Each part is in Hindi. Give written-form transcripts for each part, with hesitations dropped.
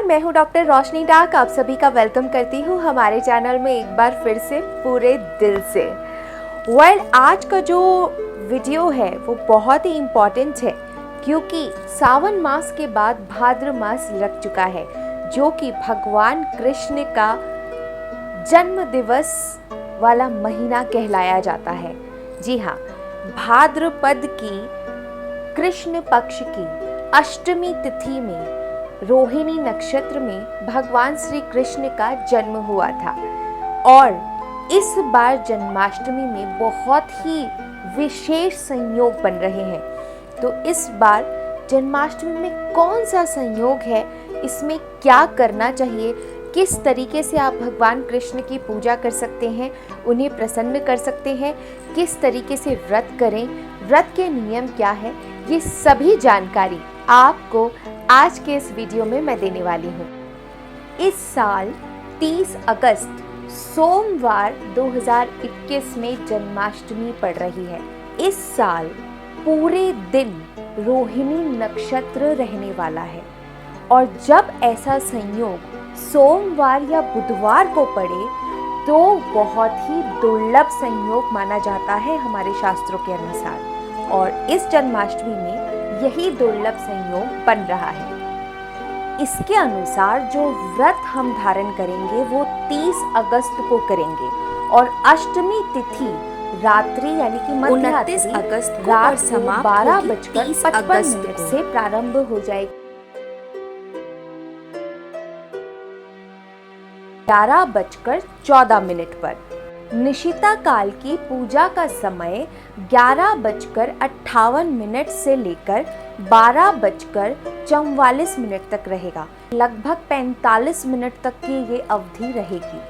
नमस्कार, मैं हूँ डॉक्टर रोशनी डाक। आप सभी का वेलकम करती हूँ हमारे चैनल में एक बार फिर से पूरे दिल से। आज का जो वीडियो है वो बहुत ही इम्पॉर्टेंट है क्योंकि सावन मास के बाद भाद्र मास लग चुका है, जो कि भगवान कृष्ण का जन्म दिवस वाला महीना कहलाया जाता है। जी हाँ, भाद्रपद की कृष्ण पक्ष की अष्टमी तिथि में रोहिणी नक्षत्र में भगवान श्री कृष्ण का जन्म हुआ था और इस बार जन्माष्टमी में बहुत ही विशेष संयोग बन रहे हैं। तो इस बार जन्माष्टमी में कौन सा संयोग है, इसमें क्या करना चाहिए, किस तरीके से आप भगवान कृष्ण की पूजा कर सकते हैं, उन्हें प्रसन्न कर सकते हैं, किस तरीके से व्रत करें, व्रत के नियम क्या है, ये सभी जानकारी आपको आज के इस वीडियो में मैं देने वाली हूँ। इस साल 30 अगस्त सोमवार 2021 में जन्माष्टमी पड़ रही है। इस साल पूरे दिन रोहिणी नक्षत्र रहने वाला है और जब ऐसा संयोग सोमवार या बुधवार को पड़े तो बहुत ही दुर्लभ संयोग माना जाता है हमारे शास्त्रों के अनुसार, और इस जन्माष्टमी में यही दुर्लभ संयोग बन रहा है। इसके अनुसार जो व्रत हम धारण करेंगे वो 30 अगस्त को करेंगे और अष्टमी तिथि रात्रि यानी कि 29 अगस्त रात समाप्त 12:55 से प्रारंभ हो जाएगी। 11:14 पर निशिता काल की पूजा का समय 11:58 से लेकर 12:44 तक रहेगा। लगभग 45 मिनट तक की ये अवधि रहेगी।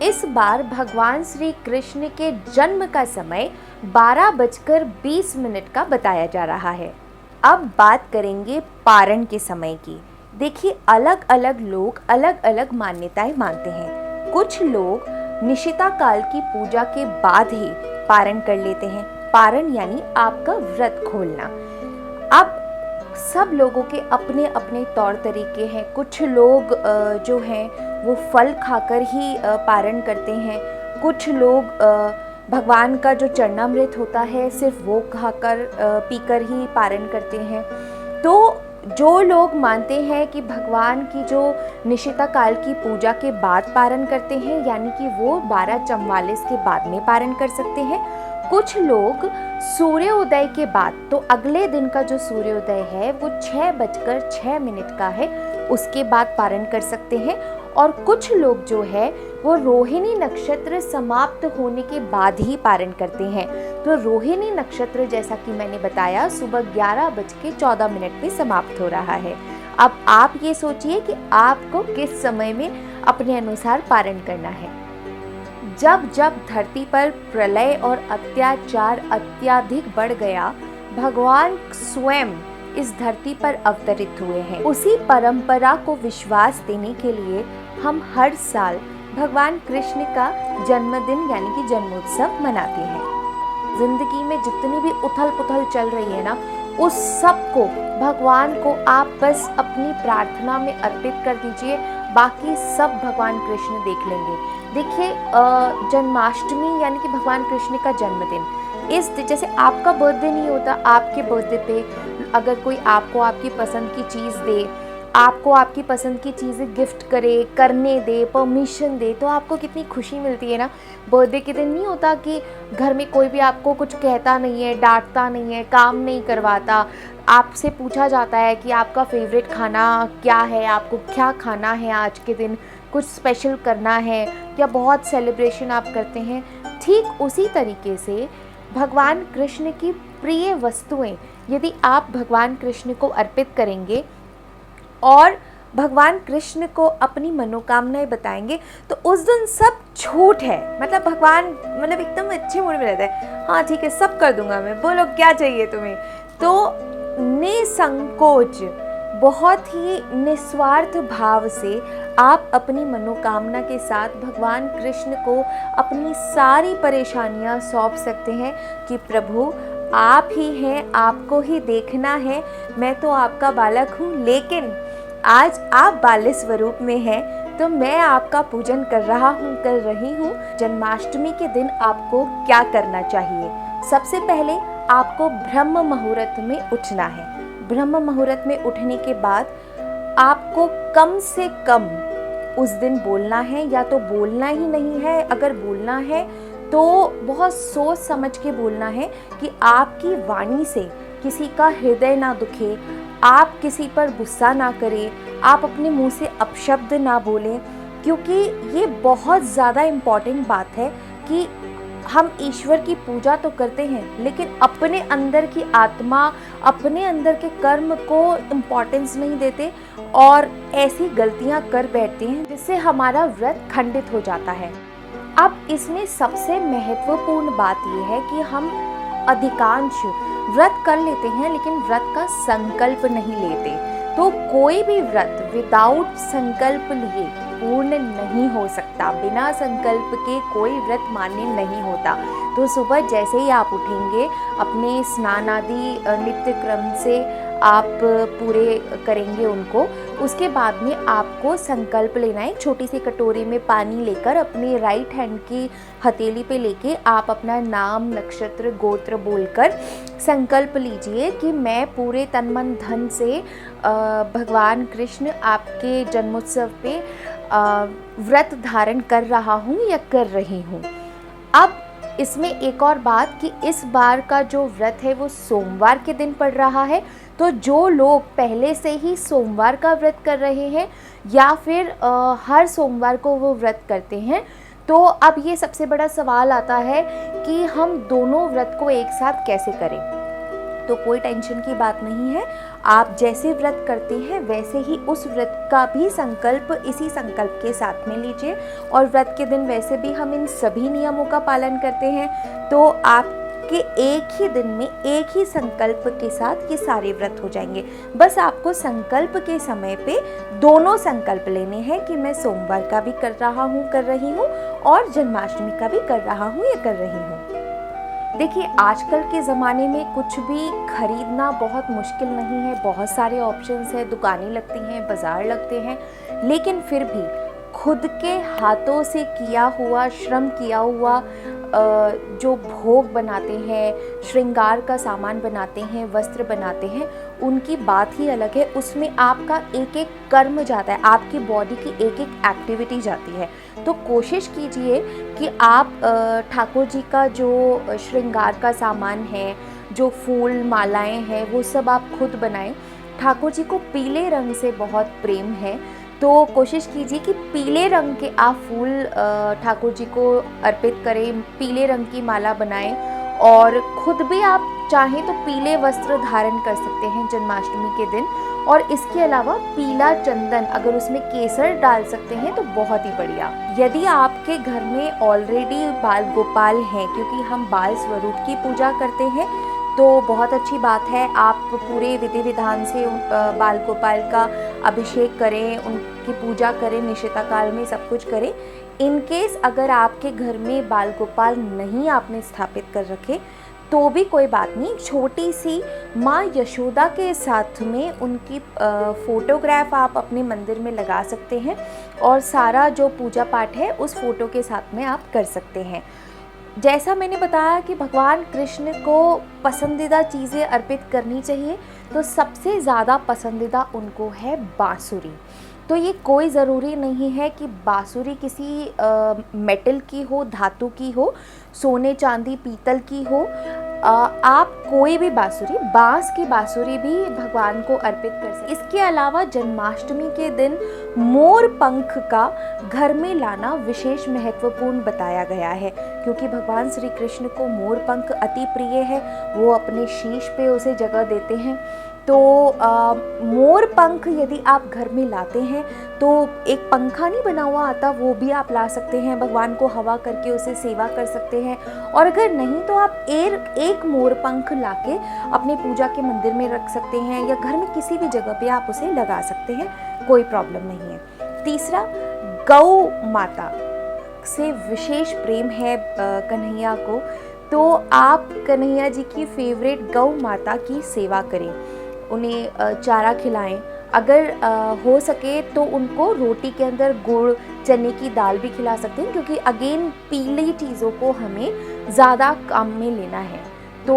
इस बार भगवान श्री कृष्ण के जन्म का समय 12:20 का बताया जा रहा है। अब बात करेंगे पारण के समय की। देखिए, अलग अलग लोग अलग अलग मान्यताएं मानते हैं। कुछ लोग निशिता काल की पूजा के बाद ही पारण कर लेते हैं। पारण यानी आपका व्रत खोलना। अब सब लोगों के अपने अपने तौर तरीके हैं। कुछ लोग जो हैं वो फल खाकर ही पारण करते हैं। कुछ लोग भगवान का जो चरणामृत होता है सिर्फ वो खाकर पीकर ही पारण करते हैं। तो जो लोग मानते हैं कि भगवान की जो निशिता काल की पूजा के बाद पारण करते हैं, यानी कि वो 12:44 के बाद में पारण कर सकते हैं। कुछ लोग सूर्योदय के बाद, तो अगले दिन का जो सूर्योदय है वो 6:06 का है, उसके बाद पारण कर सकते हैं। और कुछ लोग जो है वो रोहिणी नक्षत्र समाप्त होने के बाद ही पारण करते हैं। तो रोहिणी नक्षत्र, जैसा कि मैंने बताया, सुबह 11:14 पे समाप्त हो रहा है। अब आप ये सोचिए कि आपको किस समय में अपने अनुसार पारण करना है। जब जब धरती पर प्रलय और अत्याचार अत्यधिक बढ़ गया, भगवान स्वयं इस धरती पर अवतरित हुए हैं। उसी परंपरा को विश्वास देने के लिए हम हर साल भगवान कृष्ण का जन्मदिन यानी कि जन्मोत्सव मनाते हैं। जिंदगी में जितनी भी उथल पुथल चल रही है ना, उस सब को भगवान को आप बस अपनी प्रार्थना में अर्पित कर दीजिए, बाकी सब भगवान कृष्ण देख लेंगे। देखिए, जन्माष्टमी यानी कि भगवान कृष्ण का जन्मदिन, जैसे आपका बर्थडे नहीं होता, आपके बर्थडे पे अगर कोई आपको आपकी पसंद की चीज़ दे, आपको आपकी पसंद की चीज़ें गिफ्ट करे, करने दे, परमिशन दे, तो आपको कितनी खुशी मिलती है ना। बर्थडे के दिन नहीं होता कि घर में कोई भी आपको कुछ कहता नहीं है, डांटता नहीं है, काम नहीं करवाता, आपसे पूछा जाता है कि आपका फेवरेट खाना क्या है, आपको क्या खाना है आज के दिन, कुछ स्पेशल करना है, या बहुत सेलिब्रेशन आप करते हैं। ठीक उसी तरीके से भगवान कृष्ण की प्रिय वस्तुएं यदि आप भगवान कृष्ण को अर्पित करेंगे और भगवान कृष्ण को अपनी मनोकामनाएं बताएंगे, तो उस दिन सब छूट है। मतलब भगवान एकदम अच्छे मूड में रहता है। हाँ ठीक है, सब कर दूंगा मैं, बोलो क्या चाहिए तुम्हें। तो निसंकोच, बहुत ही निस्वार्थ भाव से आप अपनी मनोकामना के साथ भगवान कृष्ण को अपनी सारी परेशानियां सौंप सकते हैं कि प्रभु आप ही हैं, आपको ही देखना है, मैं तो आपका बालक हूँ, लेकिन आज आप बाल्य स्वरूप में हैं, तो मैं आपका पूजन कर रही हूँ। जन्माष्टमी के दिन आपको क्या करना चाहिए? सबसे पहले आपको ब्रह्म मुहूर्त में उठना है। ब्रह्म मुहूर्त में उठने के बाद आपको कम से कम उस दिन बोलना है, या तो बोलना ही नहीं है, अगर बोलना है तो बहुत सोच समझ के बोलना है कि आपकी वाणी से किसी का हृदय ना दुखे, आप किसी पर गुस्सा ना करें, आप अपने मुंह से अपशब्द ना बोलें, क्योंकि ये बहुत ज़्यादा इम्पॉर्टेंट बात है कि हम ईश्वर की पूजा तो करते हैं, लेकिन अपने अंदर की आत्मा, अपने अंदर के कर्म को इम्पॉर्टेंस नहीं देते और ऐसी गलतियां कर बैठते हैं जिससे हमारा व्रत खंडित हो जाता है। अब इसमें सबसे महत्वपूर्ण बात यह है कि हम अधिकांश व्रत कर लेते हैं, लेकिन व्रत का संकल्प नहीं लेते। तो कोई भी व्रत विदाउट संकल्प लिए पूर्ण नहीं हो सकता। बिना संकल्प के कोई व्रत मान्य नहीं होता। तो सुबह जैसे ही आप उठेंगे, अपने स्नान आदि नित्य क्रम से आप पूरे करेंगे उनको, उसके बाद में आपको संकल्प लेना है। छोटी सी कटोरी में पानी लेकर अपने राइट हैंड की हथेली पे लेके आप अपना नाम, नक्षत्र, गोत्र बोलकर संकल्प लीजिए कि मैं पूरे तन मन धन से भगवान कृष्ण आपके जन्मोत्सव पे व्रत धारण कर रहा हूँ या कर रही हूँ। अब इसमें एक और बात कि इस बार का जो व्रत है वो सोमवार के दिन पड़ रहा है। तो जो लोग पहले से ही सोमवार का व्रत कर रहे हैं या फिर हर सोमवार को वो व्रत करते हैं, तो अब ये सबसे बड़ा सवाल आता है कि हम दोनों व्रत को एक साथ कैसे करें। तो कोई टेंशन की बात नहीं है। आप जैसे व्रत करते हैं वैसे ही उस व्रत का भी संकल्प इसी संकल्प के साथ में लीजिए। और व्रत के दिन वैसे भी हम इन सभी नियमों का पालन करते हैं, तो आपके एक ही दिन में एक ही संकल्प के साथ ये सारे व्रत हो जाएंगे। बस आपको संकल्प के समय पे दोनों संकल्प लेने हैं कि मैं सोमवार का भी कर रही हूँ और जन्माष्टमी का भी कर रहा हूँ या कर रही हूँ। देखिए, आजकल के ज़माने में कुछ भी खरीदना बहुत मुश्किल नहीं है। बहुत सारे ऑप्शंस हैं, दुकानें लगती हैं, बाज़ार लगते हैं, लेकिन फिर भी खुद के हाथों से किया हुआ, श्रम किया हुआ जो भोग बनाते हैं, श्रृंगार का सामान बनाते हैं, वस्त्र बनाते हैं, उनकी बात ही अलग है। उसमें आपका एक एक कर्म जाता है, आपकी बॉडी की एक एक एक्टिविटी जाती है। तो कोशिश कीजिए कि आप ठाकुर जी का जो श्रृंगार का सामान है, जो फूल मालाएं हैं, वो सब आप खुद बनाएं। ठाकुर जी को पीले रंग से बहुत प्रेम है, तो कोशिश कीजिए कि पीले रंग के आप फूल ठाकुर जी को अर्पित करें, पीले रंग की माला बनाएं। और ख़ुद भी आप चाहें तो पीले वस्त्र धारण कर सकते हैं जन्माष्टमी के दिन। और इसके अलावा पीला चंदन, अगर उसमें केसर डाल सकते हैं तो बहुत ही बढ़िया। यदि आपके घर में ऑलरेडी बाल गोपाल हैं, क्योंकि हम बाल स्वरूप की पूजा करते हैं, तो बहुत अच्छी बात है। आप पूरे विधि विधान से बाल गोपाल का अभिषेक करें, उनकी पूजा करें, निशिता काल में सब कुछ करें। इन केस अगर आपके घर में बाल गोपाल नहीं आपने स्थापित कर रखे, तो भी कोई बात नहीं। छोटी सी माँ यशोदा के साथ में उनकी फ़ोटोग्राफ आप अपने मंदिर में लगा सकते हैं और सारा जो पूजा पाठ है उस फ़ोटो के साथ में आप कर सकते हैं। जैसा मैंने बताया कि भगवान कृष्ण को पसंदीदा चीज़ें अर्पित करनी चाहिए, तो सबसे ज़्यादा पसंदीदा उनको है बांसुरी। तो ये कोई ज़रूरी नहीं है कि बांसुरी किसी मेटल की हो, धातु की हो, सोने चांदी पीतल की हो। आप कोई भी बांसुरी, बांस की बांसुरी भी भगवान को अर्पित कर सकते। इसके अलावा जन्माष्टमी के दिन मोर पंख का घर में लाना विशेष महत्वपूर्ण बताया गया है, क्योंकि भगवान श्री कृष्ण को मोर पंख अति प्रिय है। वो अपने शीश पे उसे जगह देते हैं। तो मोर पंख यदि आप घर में लाते हैं तो एक पंखा नहीं बना हुआ आता, वो भी आप ला सकते हैं, भगवान को हवा करके उसे सेवा कर सकते हैं। और अगर नहीं तो आप एक मोर पंख लाके अपने पूजा के मंदिर में रख सकते हैं, या घर में किसी भी जगह पे आप उसे लगा सकते हैं, कोई प्रॉब्लम नहीं है। तीसरा, गौ माता से विशेष प्रेम है कन्हैया को, तो आप कन्हैया जी की फेवरेट गौ माता की सेवा करें, उन्हें चारा खिलाएं, अगर हो सके तो उनको रोटी के अंदर गुड़, चने की दाल भी खिला सकते हैं, क्योंकि अगेन पीली चीज़ों को हमें ज़्यादा काम में लेना है। तो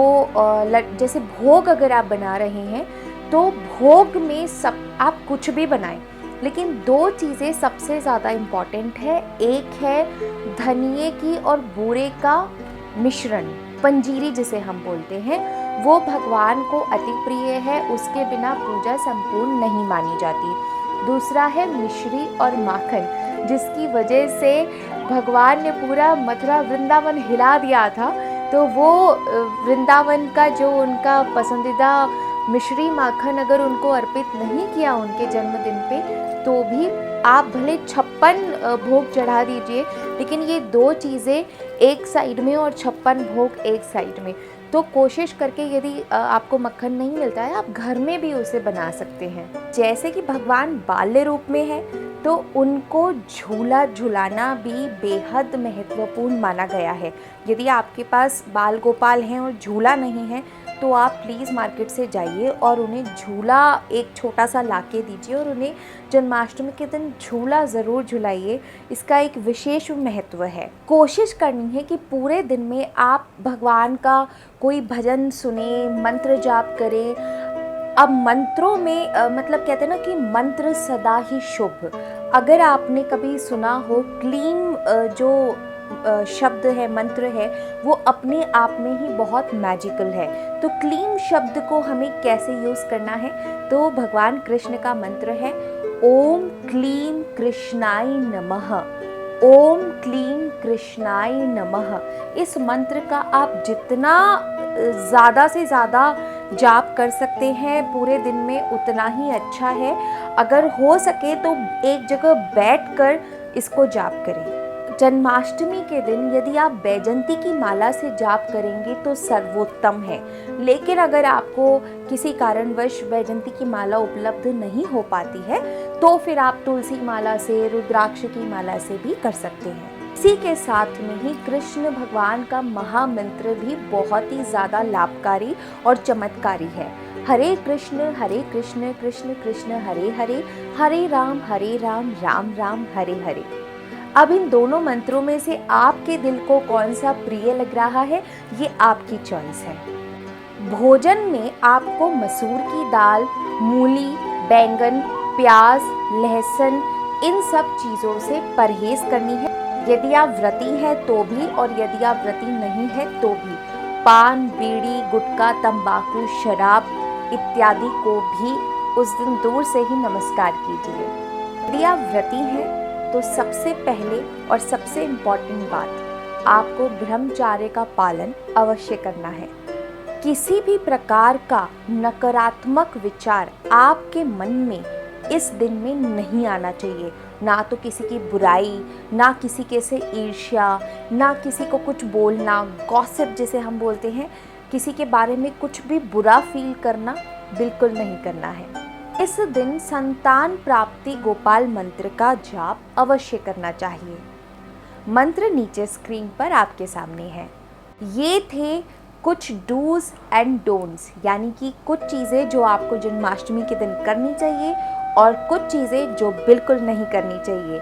जैसे भोग अगर आप बना रहे हैं तो भोग में सब आप कुछ भी बनाएं, लेकिन 2 चीज़ें सबसे ज़्यादा इम्पॉर्टेंट है। एक है धनिए की और बूरे का मिश्रण, पंजीरी जिसे हम बोलते हैं, वो भगवान को अति प्रिय है, उसके बिना पूजा संपूर्ण नहीं मानी जाती। दूसरा है मिश्री और माखन, जिसकी वजह से भगवान ने पूरा मथुरा वृंदावन हिला दिया था। तो वो वृंदावन का जो उनका पसंदीदा मिश्री माखन अगर उनको अर्पित नहीं किया उनके जन्मदिन पे, तो भी आप भले 56 भोग चढ़ा दीजिए, लेकिन ये 2 चीज़ें एक साइड में और 56 भोग एक साइड में। तो कोशिश करके यदि आपको मक्खन नहीं मिलता है, आप घर में भी उसे बना सकते हैं। जैसे कि भगवान बाल्य रूप में है, तो उनको झूला झुलाना भी बेहद महत्वपूर्ण माना गया है। यदि आपके पास बाल गोपाल हैं और झूला नहीं है, तो आप प्लीज़ मार्केट से जाइए और उन्हें झूला एक छोटा सा लाके दीजिए और उन्हें जन्माष्टमी के दिन झूला ज़रूर झुलाइए। इसका एक विशेष महत्व है। कोशिश करनी है कि पूरे दिन में आप भगवान का कोई भजन सुने, मंत्र जाप करें। अब मंत्रों में मतलब कहते हैं ना कि मंत्र सदा ही शुभ। अगर आपने कभी सुना हो क्लीम जो शब्द है, मंत्र है, वो अपने आप में ही बहुत मैजिकल है। तो क्लीम शब्द को हमें कैसे यूज़ करना है, तो भगवान कृष्ण का मंत्र है ओम क्लीम कृष्णाय नमः। ओम क्लीम कृष्णाय नमः। इस मंत्र का आप जितना ज़्यादा से ज़्यादा जाप कर सकते हैं पूरे दिन में, उतना ही अच्छा है। अगर हो सके तो एक जगह बैठकर इसको जाप करें। जन्माष्टमी के दिन यदि आप बैजंती की माला से जाप करेंगे तो सर्वोत्तम है, लेकिन अगर आपको किसी कारणवश बैजंती की माला उपलब्ध नहीं हो पाती है, तो फिर आप तुलसी माला से, रुद्राक्ष की माला से भी कर सकते हैं। इसी के साथ में ही कृष्ण भगवान का महामंत्र भी बहुत ही ज़्यादा लाभकारी और चमत्कारी है। हरे कृष्ण कृष्ण कृष्ण हरे हरे, हरे राम राम राम हरे हरे। अब इन दोनों मंत्रों में से आपके दिल को कौन सा प्रिय लग रहा है, ये आपकी चॉइस है। भोजन में आपको मसूर की दाल, मूली, बैंगन, प्याज, लहसुन, इन सब चीज़ों से परहेज करनी है। यदि आप व्रती हैं तो भी, और यदि आप व्रती नहीं है तो भी पान, बीड़ी, गुटखा, तंबाकू, शराब इत्यादि को भी उस दिन दूर से ही नमस्कार कीजिए। यदि आप व्रती हैं तो सबसे पहले और सबसे इम्पॉर्टेंट बात, आपको ब्रह्मचर्य का पालन अवश्य करना है। किसी भी प्रकार का नकारात्मक विचार आपके मन में इस दिन में नहीं आना चाहिए। ना तो किसी की बुराई, ना किसी के से ईर्ष्या, ना किसी को कुछ बोलना, गॉसिप जिसे हम बोलते हैं, किसी के बारे में कुछ भी बुरा फील करना बिल्कुल नहीं करना है। इस दिन संतान प्राप्ति गोपाल मंत्र का जाप अवश्य करना चाहिए। मंत्र नीचे स्क्रीन पर आपके सामने है। ये थे कुछ डूज एंड डोंट्स, यानी कि कुछ चीज़ें जो आपको जन्माष्टमी के दिन करनी चाहिए और कुछ चीज़ें जो बिल्कुल नहीं करनी चाहिए।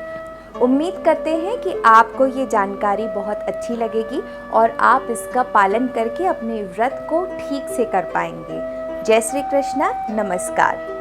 उम्मीद करते हैं कि आपको ये जानकारी बहुत अच्छी लगेगी और आप इसका पालन करके अपने व्रत को ठीक से कर पाएंगे। जय श्री कृष्णा, नमस्कार।